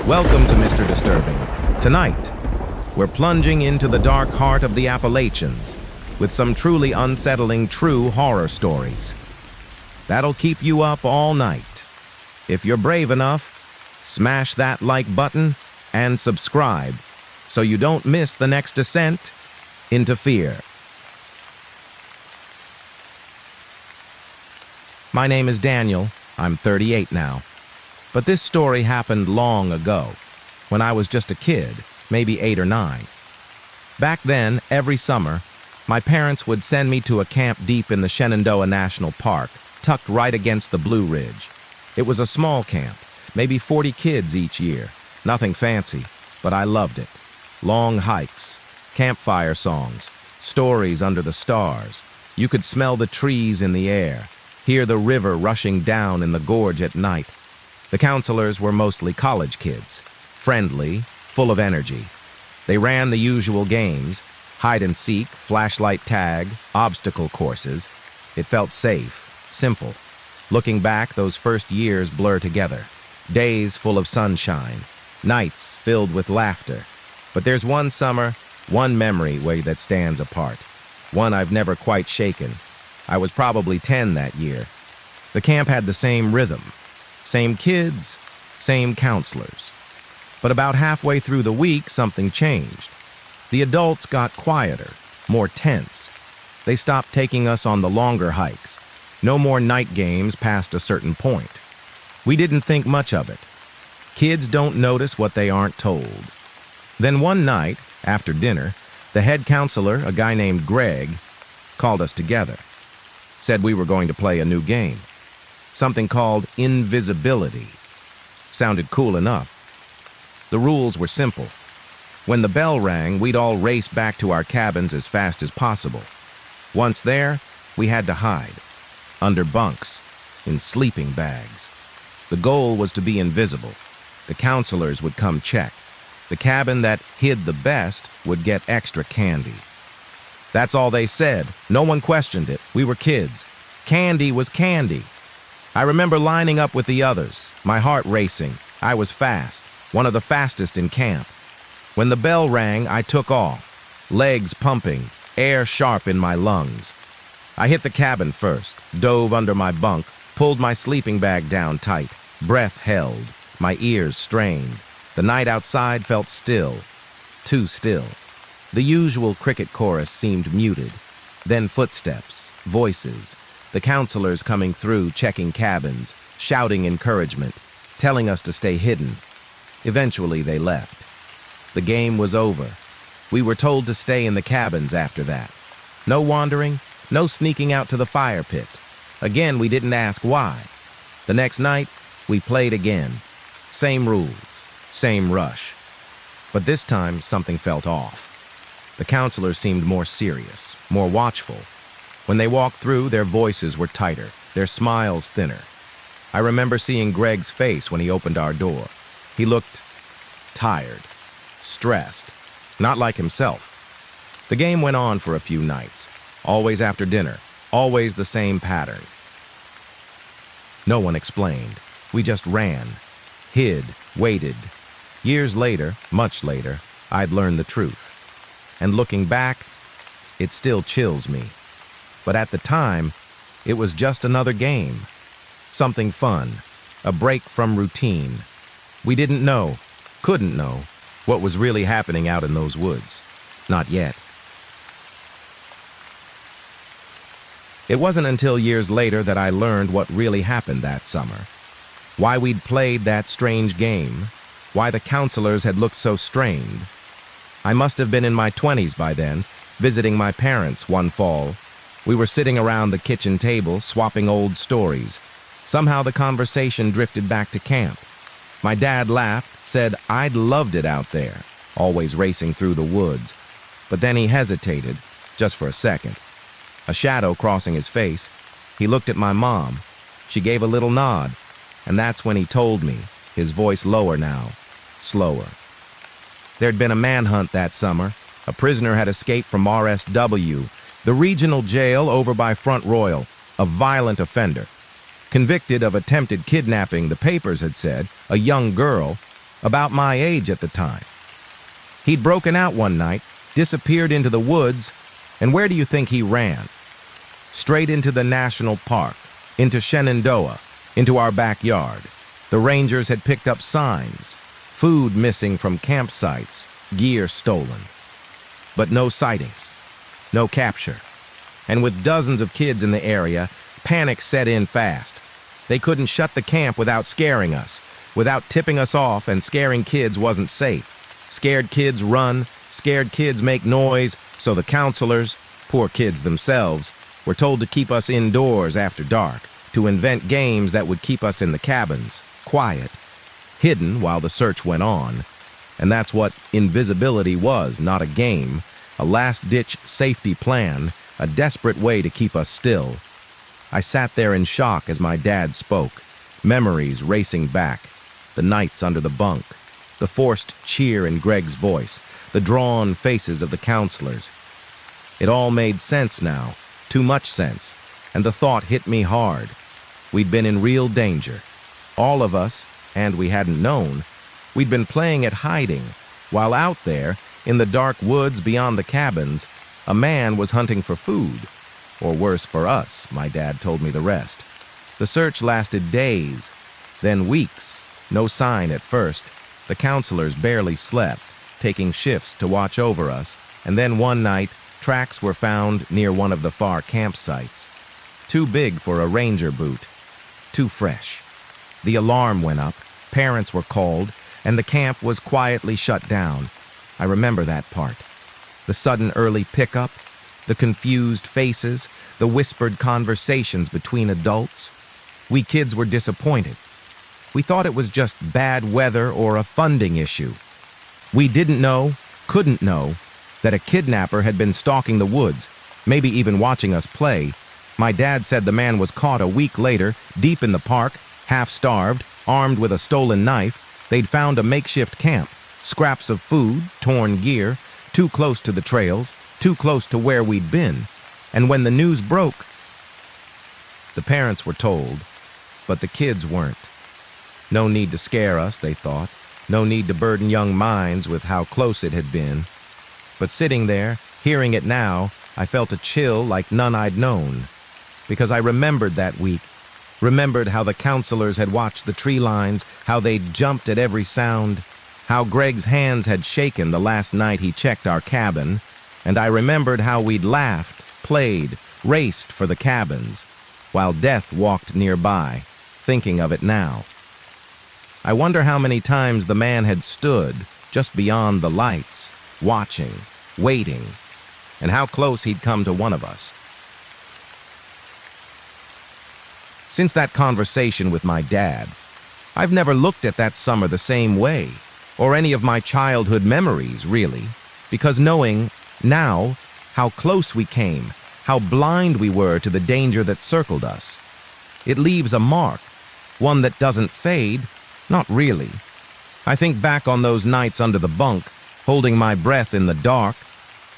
Welcome to Mr. Disturbing. Tonight, we're plunging into the dark heart of the Appalachians with some truly unsettling true horror stories. That'll keep you up all night. If you're brave enough, smash that like button and subscribe so you don't miss the next descent into fear. My name is Daniel. I'm 38 now. But this story happened long ago, when I was just a kid, maybe 8 or 9. Back then, every summer, my parents would send me to a camp deep in the Shenandoah National Park, tucked right against the Blue Ridge. It was a small camp, maybe 40 kids each year. Nothing fancy, but I loved it. Long hikes, campfire songs, stories under the stars. You could smell the trees in the air, hear the river rushing down in the gorge at night. The counselors were mostly college kids, friendly, full of energy. They ran the usual games, hide and seek, flashlight tag, obstacle courses. It felt safe, simple. Looking back, those first years blur together. Days full of sunshine, nights filled with laughter. But there's one summer, one memory that stands apart. One I've never quite shaken. I was probably 10 that year. The camp had the same rhythm. Same kids, same counselors. But about halfway through the week, something changed. The adults got quieter, more tense. They stopped taking us on the longer hikes. No more night games past a certain point. We didn't think much of it. Kids don't notice what they aren't told. Then one night, after dinner, the head counselor, a guy named Greg, called us together. Said we were going to play a new game. Something called invisibility. Sounded cool enough. The rules were simple. When the bell rang, we'd all race back to our cabins as fast as possible. Once there, we had to hide. Under bunks, in sleeping bags. The goal was to be invisible. The counselors would come check. The cabin that hid the best would get extra candy. That's all they said. No one questioned it. We were kids. Candy was candy. I remember lining up with the others, my heart racing. I was fast, one of the fastest in camp. When the bell rang, I took off, legs pumping, air sharp in my lungs. I hit the cabin first, dove under my bunk, pulled my sleeping bag down tight, breath held, my ears strained. The night outside felt still, too still. The usual cricket chorus seemed muted. Then footsteps, voices, the counselors coming through, checking cabins, shouting encouragement, telling us to stay hidden. Eventually, they left. The game was over. We were told to stay in the cabins after that. No wandering, no sneaking out to the fire pit. Again, we didn't ask why. The next night, we played again. Same rules, same rush. But this time, something felt off. The counselors seemed more serious, more watchful. When they walked through, their voices were tighter, their smiles thinner. I remember seeing Greg's face when he opened our door. He looked tired, stressed, not like himself. The game went on for a few nights, always after dinner, always the same pattern. No one explained. We just ran, hid, waited. Years later, much later, I'd learned the truth. And looking back, it still chills me. But at the time, it was just another game. Something fun, a break from routine. We didn't know, couldn't know, what was really happening out in those woods. Not yet. It wasn't until years later that I learned what really happened that summer. Why we'd played that strange game. Why the counselors had looked so strained. I must have been in my 20s by then, visiting my parents one fall. We were sitting around the kitchen table, swapping old stories. Somehow the conversation drifted back to camp. My dad laughed, said I'd loved it out there, always racing through the woods. But then he hesitated, just for a second. A shadow crossing his face, he looked at my mom. She gave a little nod, and that's when he told me, his voice lower now, slower. There'd been a manhunt that summer. A prisoner had escaped from RSW, the regional jail over by Front Royal, a violent offender. Convicted of attempted kidnapping, the papers had said, a young girl, about my age at the time. He'd broken out one night, disappeared into the woods, and where do you think he ran? Straight into the national park, into Shenandoah, into our backyard. The rangers had picked up signs, food missing from campsites, gear stolen. But no sightings, no capture. And with dozens of kids in the area, panic set in fast. They couldn't shut the camp without scaring us, without tipping us off, and scaring kids wasn't safe. Scared kids run, scared kids make noise, so the counselors, poor kids themselves, were told to keep us indoors after dark, to invent games that would keep us in the cabins, quiet, hidden while the search went on. And that's what invisibility was, not a game, a last-ditch safety plan, a desperate way to keep us still. I sat there in shock as my dad spoke, memories racing back, the nights under the bunk, the forced cheer in Greg's voice, the drawn faces of the counselors. It all made sense now, too much sense, and the thought hit me hard. We'd been in real danger. All of us, and we hadn't known, we'd been playing at hiding, while out there, in the dark woods beyond the cabins, a man was hunting for food. Or worse for us, my dad told me the rest. The search lasted days, then weeks. No sign at first. The counselors barely slept, taking shifts to watch over us, and then one night, tracks were found near one of the far campsites. Too big for a ranger boot. Too fresh. The alarm went up, parents were called, and the camp was quietly shut down. I remember that part. The sudden early pickup, the confused faces, the whispered conversations between adults. We kids were disappointed. We thought it was just bad weather or a funding issue. We didn't know, couldn't know, that a kidnapper had been stalking the woods, maybe even watching us play. My dad said the man was caught a week later, deep in the park, half-starved, armed with a stolen knife. They'd found a makeshift camp, scraps of food, torn gear, too close to the trails, too close to where we'd been. And when the news broke, the parents were told, but the kids weren't. No need to scare us, they thought. No need to burden young minds with how close it had been. But sitting there, hearing it now, I felt a chill like none I'd known. Because I remembered that week, remembered how the counselors had watched the tree lines, how they'd jumped at every sound, how Greg's hands had shaken the last night he checked our cabin, and I remembered how we'd laughed, played, raced for the cabins, while death walked nearby, thinking of it now. I wonder how many times the man had stood just beyond the lights, watching, waiting, and how close he'd come to one of us. Since that conversation with my dad, I've never looked at that summer the same way, or any of my childhood memories, really, because knowing now how close we came, how blind we were to the danger that circled us, it leaves a mark, one that doesn't fade. Not really. I think back on those nights under the bunk, holding my breath in the dark,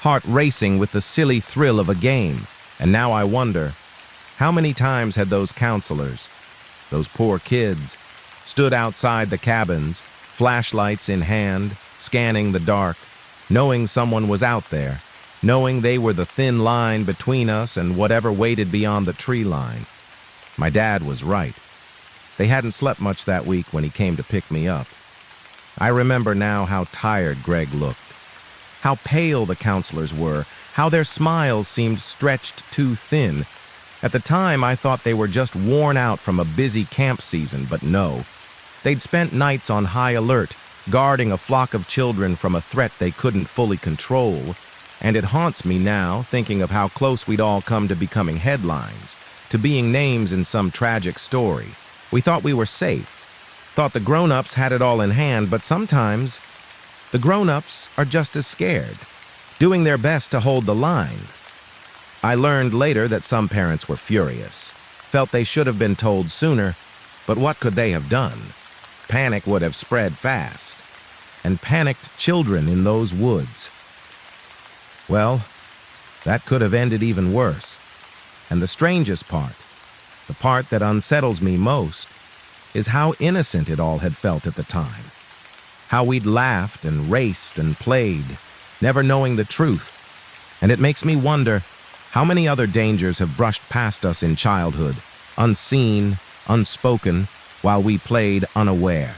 heart racing with the silly thrill of a game, and now I wonder, how many times had those counselors, those poor kids, stood outside the cabins, flashlights in hand, scanning the dark, knowing someone was out there, knowing they were the thin line between us and whatever waited beyond the tree line. My dad was right. They hadn't slept much that week when he came to pick me up. I remember now how tired Greg looked, how pale the counselors were, how their smiles seemed stretched too thin. At the time, I thought they were just worn out from a busy camp season, but no. They'd spent nights on high alert, guarding a flock of children from a threat they couldn't fully control, and it haunts me now, thinking of how close we'd all come to becoming headlines, to being names in some tragic story. We thought we were safe, thought the grown-ups had it all in hand, but sometimes the grown-ups are just as scared, doing their best to hold the line. I learned later that some parents were furious, felt they should have been told sooner, but what could they have done? Panic would have spread fast, and panicked children in those woods. Well, that could have ended even worse. And the strangest part, the part that unsettles me most, is how innocent it all had felt at the time. how we'd laughed and raced and played, never knowing the truth. And it makes me wonder how many other dangers have brushed past us in childhood, unseen, unspoken, while we played unaware.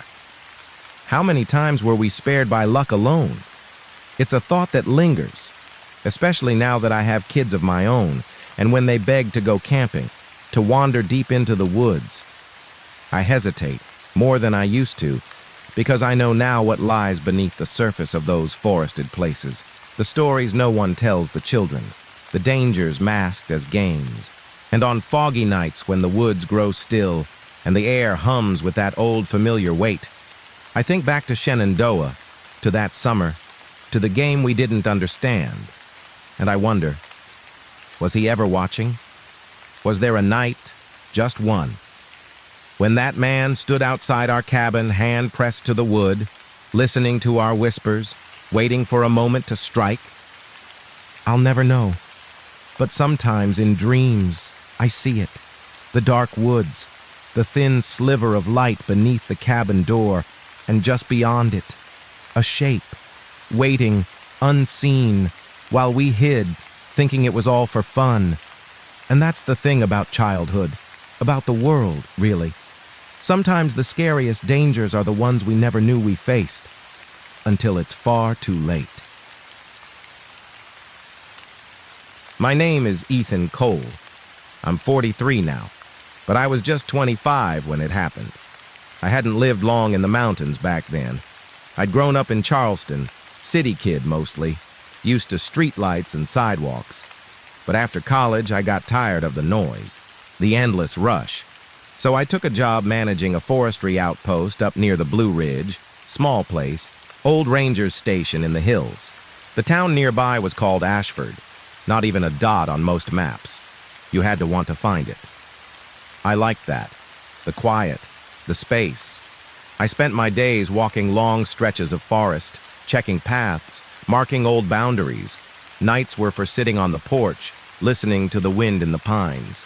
How many times were we spared by luck alone? It's a thought that lingers, especially now that I have kids of my own, and when they beg to go camping, to wander deep into the woods. I hesitate, more than I used to, because I know now what lies beneath the surface of those forested places, the stories no one tells the children, the dangers masked as games. And on foggy nights when the woods grow still and the air hums with that old familiar weight, I think back to Shenandoah, to that summer, to the game we didn't understand. And I wonder, was he ever watching? Was there a night, just one, when that man stood outside our cabin, hand pressed to the wood, listening to our whispers, waiting for a moment to strike? I'll never know. But sometimes in dreams, I see it. The dark woods, the thin sliver of light beneath the cabin door, and just beyond it, a shape, waiting, unseen, while we hid, thinking it was all for fun. And that's the thing about childhood, about the world, really. Sometimes the scariest dangers are the ones we never knew we faced, until it's far too late. My name is Ethan Cole. I'm 43 now, but I was just 25 when it happened. I hadn't lived long in the mountains back then. I'd grown up in Charleston, city kid mostly, used to streetlights and sidewalks. But after college, I got tired of the noise, the endless rush. So I took a job managing a forestry outpost up near the Blue Ridge, small place, old ranger's station in the hills. The town nearby was called Ashford, not even a dot on most maps. You had to want to find it. I liked that, the quiet, the space. I spent my days walking long stretches of forest, checking paths, marking old boundaries. Nights were for sitting on the porch, listening to the wind in the pines.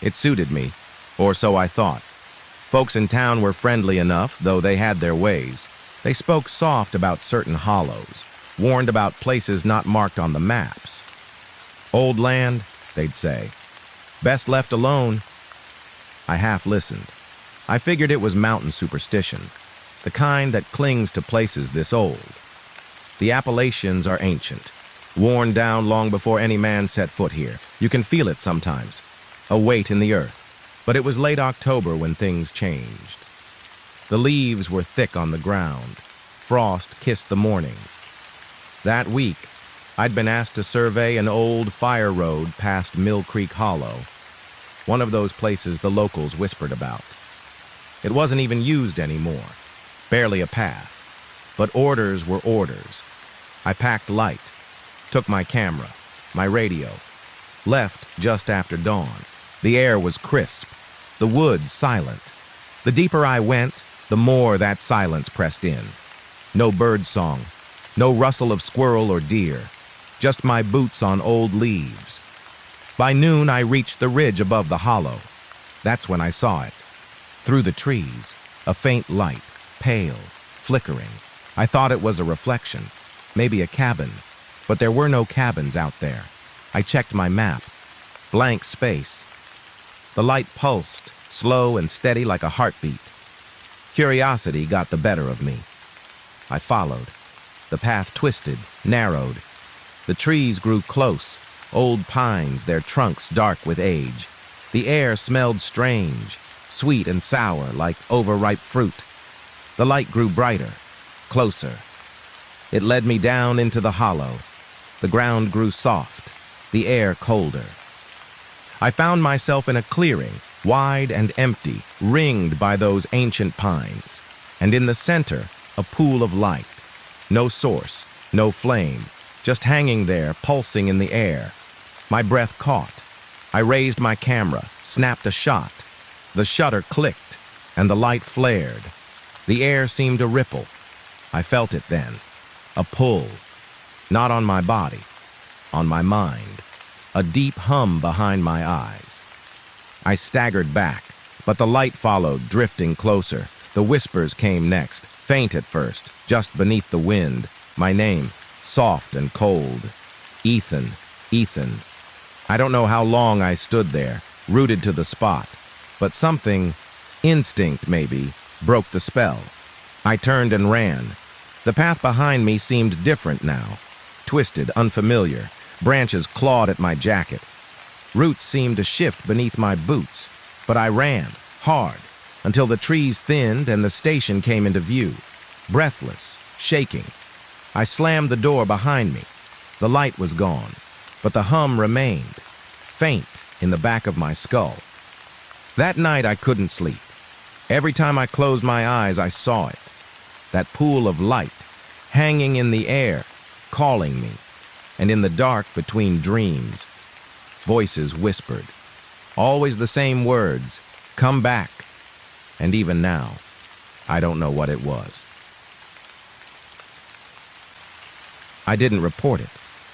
It suited me, or so I thought. Folks in town were friendly enough, though they had their ways. They spoke soft about certain hollows, warned about places not marked on the maps. Old land, they'd say. Best left alone. I half listened. I figured it was mountain superstition, the kind that clings to places this old. The Appalachians are ancient, worn down long before any man set foot here. You can feel it sometimes, a weight in the earth. But it was late October when things changed. The leaves were thick on the ground. Frost kissed the mornings. That week, I'd been asked to survey an old fire road past Mill Creek Hollow, one of those places the locals whispered about. It wasn't even used anymore, barely a path, but orders were orders. I packed light, took my camera, my radio, left just after dawn. The air was crisp, the woods silent. The deeper I went, the more that silence pressed in. No bird song, no rustle of squirrel or deer, just my boots on old leaves. By noon, I reached the ridge above the hollow. That's when I saw it. Through the trees, a faint light, pale, flickering. I thought it was a reflection, maybe a cabin, but there were no cabins out there. I checked my map. Blank space. The light pulsed, slow and steady like a heartbeat. Curiosity got the better of me. I followed. The path twisted, narrowed. The trees grew close, old pines, their trunks dark with age. The air smelled strange, sweet and sour like overripe fruit. The light grew brighter, closer. It led me down into the hollow. The ground grew soft, the air colder. I found myself in a clearing, wide and empty, ringed by those ancient pines. And in the center, a pool of light. No source, no flame, just hanging there, pulsing in the air. My breath caught. I raised my camera, snapped a shot. The shutter clicked, and the light flared. The air seemed to ripple. I felt it then. A pull. Not on my body, on my mind. A deep hum behind my eyes. I staggered back, but the light followed, drifting closer. The whispers came next. Faint at first, just beneath the wind. My name, soft and cold. Ethan, Ethan. I don't know how long I stood there, rooted to the spot, but something, instinct maybe, broke the spell. I turned and ran. The path behind me seemed different now. Twisted, unfamiliar. Branches clawed at my jacket. Roots seemed to shift beneath my boots. But I ran, hard, until the trees thinned and the station came into view. Breathless, shaking. I slammed the door behind me. The light was gone, but the hum remained, faint in the back of my skull. That night I couldn't sleep. Every time I closed my eyes, I saw it. That pool of light, hanging in the air, calling me. And in the dark between dreams, voices whispered. Always the same words, come back. And even now, I don't know what it was. I didn't report it.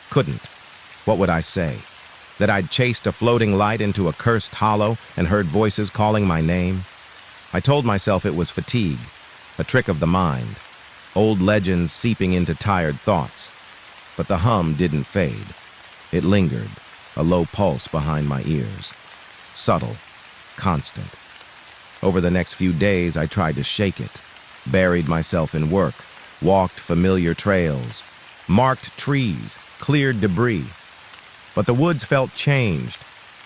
Couldn't. What would I say? That I'd chased a floating light into a cursed hollow and heard voices calling my name? I told myself it was fatigue, a trick of the mind, old legends seeping into tired thoughts. But the hum didn't fade. It lingered, a low pulse behind my ears. Subtle, constant. Over the next few days, I tried to shake it, buried myself in work, walked familiar trails, marked trees, cleared debris. But the woods felt changed,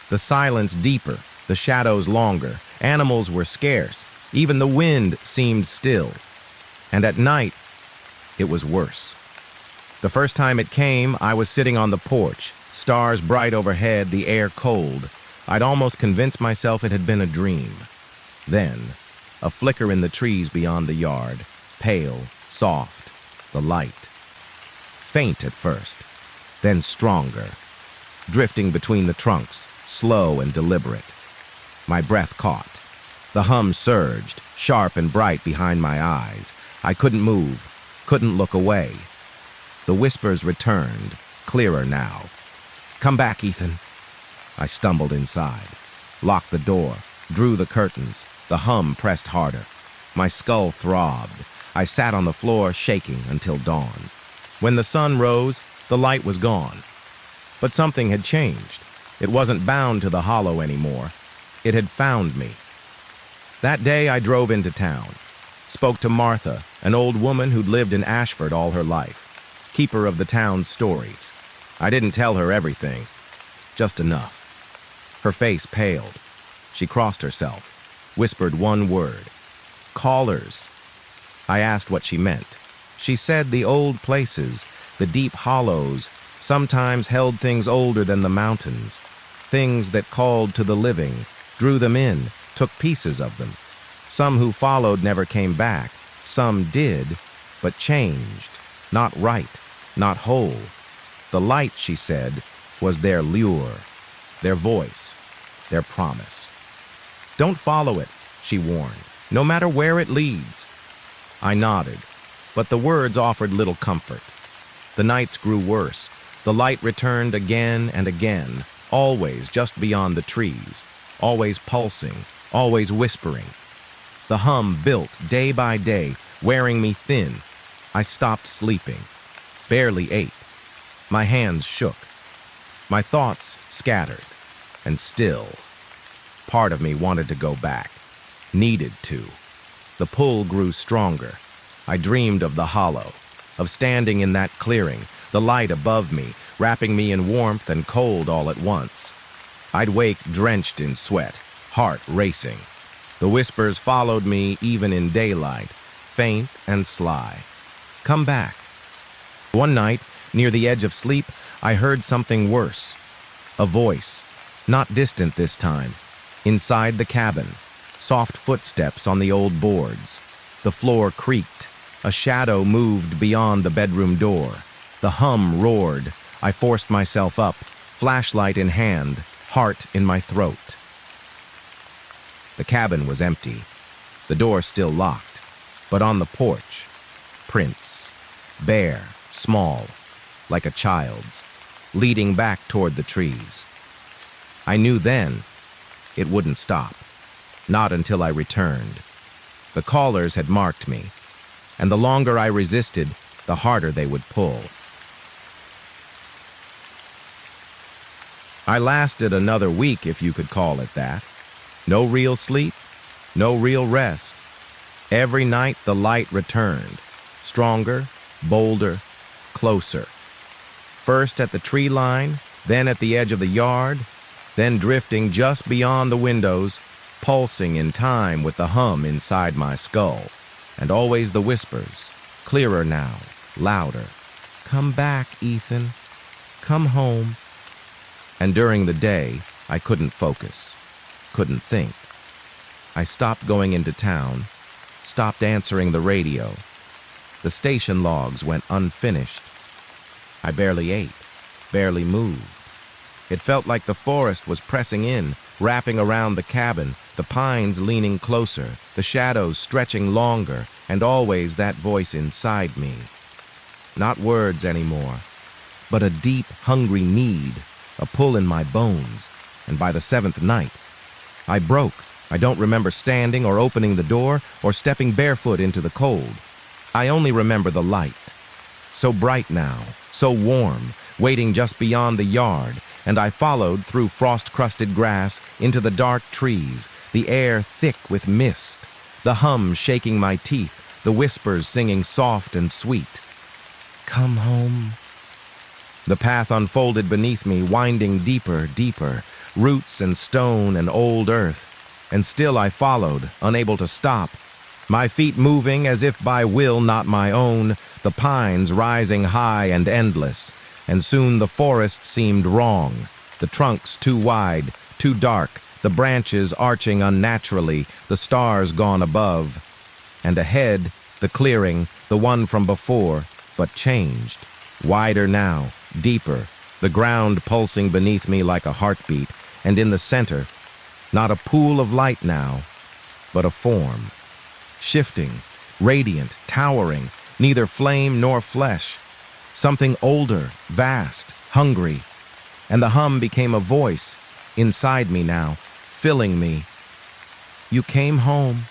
the silence deeper, the shadows longer, animals were scarce, even the wind seemed still. And at night, it was worse. The first time it came, I was sitting on the porch, stars bright overhead, the air cold. I'd almost convinced myself it had been a dream. Then, a flicker in the trees beyond the yard, pale, soft, the light. Faint at first, then stronger, drifting between the trunks, slow and deliberate. My breath caught. The hum surged, sharp and bright behind my eyes. I couldn't move, couldn't look away. The whispers returned, clearer now. Come back, Ethan. I stumbled inside, locked the door, drew the curtains. The hum pressed harder. My skull throbbed. I sat on the floor, shaking until dawn. When the sun rose, the light was gone. But something had changed. It wasn't bound to the hollow anymore. It had found me. That day I drove into town. Spoke to Martha, an old woman who'd lived in Ashford all her life, keeper of the town's stories. I didn't tell her everything, just enough. Her face paled. She crossed herself, whispered one word, callers. I asked what she meant. She said the old places, the deep hollows, sometimes held things older than the mountains, things that called to the living, drew them in, took pieces of them. Some who followed never came back. Some did, but changed. Not right, not whole. The light, she said, was their lure, their voice, their promise. Don't follow it, she warned, no matter where it leads. I nodded, but the words offered little comfort. The nights grew worse. The light returned again and again, always just beyond the trees, always pulsing, always whispering. The hum built day by day, wearing me thin. I stopped sleeping, barely ate. My hands shook. My thoughts scattered, and still. Part of me wanted to go back, needed to. The pull grew stronger. I dreamed of the hollow, of standing in that clearing, the light above me, wrapping me in warmth and cold all at once. I'd wake drenched in sweat, heart racing. The whispers followed me even in daylight, faint and sly. Come back. One night, near the edge of sleep, I heard something worse. A voice, not distant this time. Inside the cabin, soft footsteps on the old boards. The floor creaked. A shadow moved beyond the bedroom door. The hum roared. I forced myself up, flashlight in hand, heart in my throat. The cabin was empty, the door still locked, but on the porch, prints, bare, small, like a child's, leading back toward the trees. I knew then it wouldn't stop, not until I returned. The callers had marked me. and the longer I resisted, the harder they would pull. I lasted another week, if you could call it that. No real sleep, no real rest. Every night the light returned, stronger, bolder, closer. First at the tree line, then at the edge of the yard, then drifting just beyond the windows, pulsing in time with the hum inside my skull. And always the whispers, clearer now, louder. Come back, Ethan. Come home. And during the day, I couldn't focus, couldn't think. I stopped going into town, stopped answering the radio. The station logs went unfinished. I barely ate, barely moved. It felt like the forest was pressing in, wrapping around the cabin, the pines leaning closer, the shadows stretching longer, and always that voice inside me. Not words anymore, but a deep, hungry need, a pull in my bones, and by the seventh night, I broke. I don't remember standing or opening the door or stepping barefoot into the cold. I only remember the light. So bright now, so warm, waiting just beyond the yard, and I followed through frost-crusted grass into the dark trees, the air thick with mist, the hum shaking my teeth, the whispers singing soft and sweet. Come home. The path unfolded beneath me, winding deeper, deeper, roots and stone and old earth, and still I followed, unable to stop, my feet moving as if by will not my own, the pines rising high and endless, and soon the forest seemed wrong, the trunks too wide, too dark, the branches arching unnaturally, the stars gone above, and ahead, the clearing, the one from before, but changed, wider now, deeper, the ground pulsing beneath me like a heartbeat, and in the center, not a pool of light now, but a form, shifting, radiant, towering, neither flame nor flesh, something older, vast, hungry, and the hum became a voice, inside me now, filling me. You came home.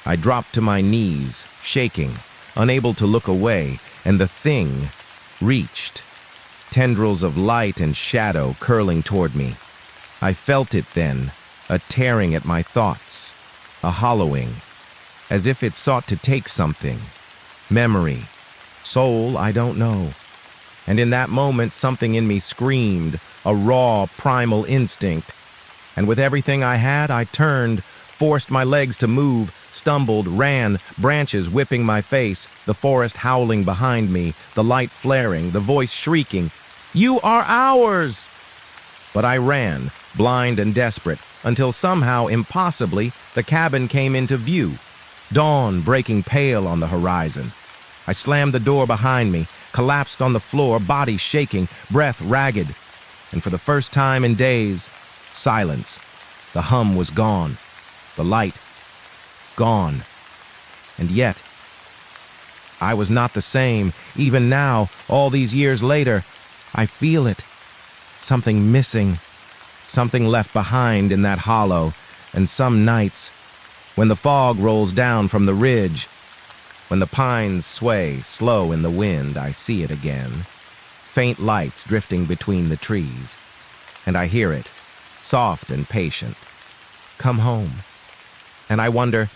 I dropped to my knees, shaking, unable to look away, and the thing reached, tendrils of light and shadow curling toward me. I felt it then, a tearing at my thoughts, a hollowing, as if it sought to take something, memory, soul, I don't know. And in that moment, something in me screamed, a raw, primal instinct. And with everything I had, I turned, forced my legs to move, stumbled, ran, branches whipping my face, the forest howling behind me, the light flaring, the voice shrieking, "You are ours!" But I ran, blind and desperate, until somehow, impossibly, the cabin came into view, dawn breaking pale on the horizon. I slammed the door behind me, collapsed on the floor, body shaking, breath ragged, and for the first time in days, silence. The hum was gone, the light gone, and yet I was not the same. Even now, all these years later, I feel it. Something missing, something left behind in that hollow, and some nights, when the fog rolls down from the ridge, when the pines sway slow in the wind, I see it again. Faint lights drifting between the trees, and I hear it, soft and patient. Come home. And I wonder,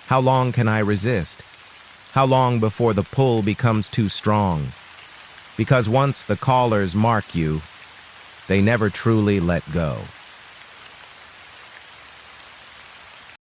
how long can I resist? How long before the pull becomes too strong? Because once the callers mark you, they never truly let go.